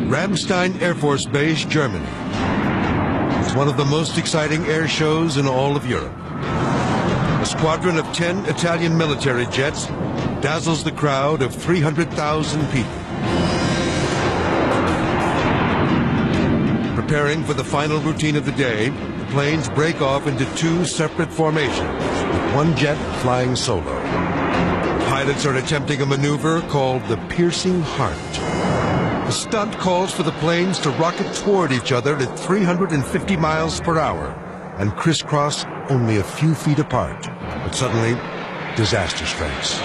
Ramstein Air Force Base, Germany. It's one of the most exciting air shows in all of Europe. A squadron of 10 Italian military jets dazzles the crowd of 300,000 people. Preparing for the final routine of the day, the planes break off into two separate formations, with one jet flying solo. Pilots are attempting a maneuver called the piercing heart. The stunt calls for the planes to rocket toward each other at 350 miles per hour and crisscross only a few feet apart. But suddenly, disaster strikes.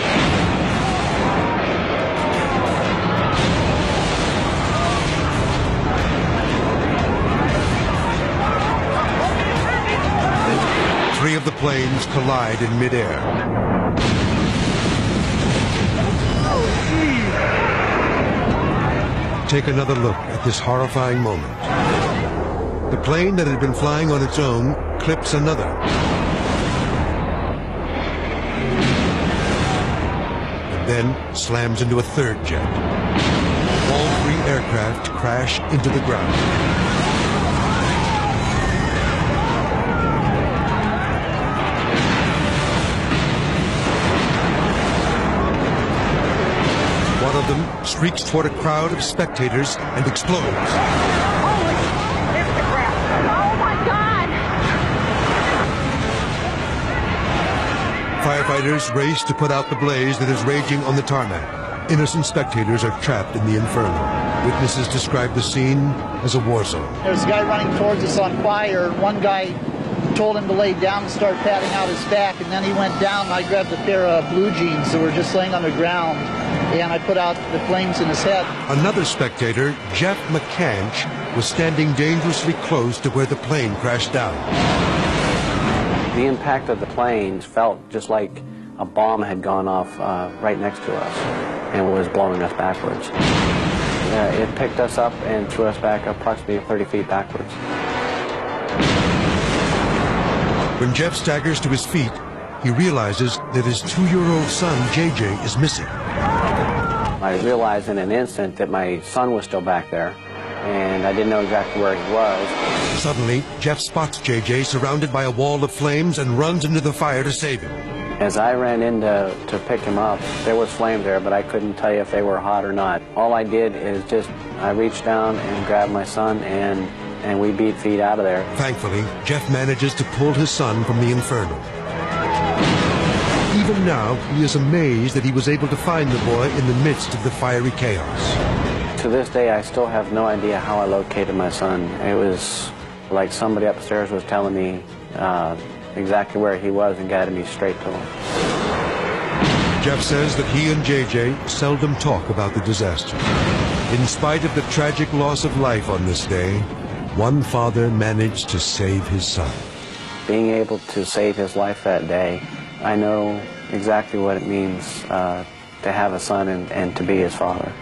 Three of the planes collide in midair. Take another look at this horrifying moment. The plane that had been flying on its own clips another. And then slams into a third jet. All three aircraft crash into the ground. One of them streaks toward a crowd of spectators and explodes. Holy, it's the crap. Oh my God! Firefighters race to put out the blaze that is raging on the tarmac. Innocent spectators are trapped in the inferno. Witnesses describe the scene as a war zone. There's a guy running towards us on fire. One guy told him to lay down and start patting out his back, and then he went down, and I grabbed a pair of blue jeans that were just laying on the ground, and I put out the flames in his head. Another spectator, Jeff McCanch, was standing dangerously close to where the plane crashed down. The impact of the planes felt just like a bomb had gone off right next to us, and it was blowing us backwards. It picked us up and threw us back approximately 30 feet backwards. When Jeff staggers to his feet, he realizes that his 2-year-old son, JJ, is missing. I realized in an instant that my son was still back there, and I didn't know exactly where he was. Suddenly, Jeff spots JJ surrounded by a wall of flames and runs into the fire to save him. As I ran in to pick him up, there was flames there, but I couldn't tell you if they were hot or not. All I did is I reached down and grabbed my son, and we beat feet out of there. Thankfully, Jeff manages to pull his son from the inferno. Even now, he is amazed that he was able to find the boy in the midst of the fiery chaos. To this day, I still have no idea how I located my son. It was like somebody upstairs was telling me exactly where he was and guided me straight to him. Jeff says that he and JJ seldom talk about the disaster. In spite of the tragic loss of life on this day, one father managed to save his son. Being able to save his life that day, I know exactly what it means to have a son and to be his father.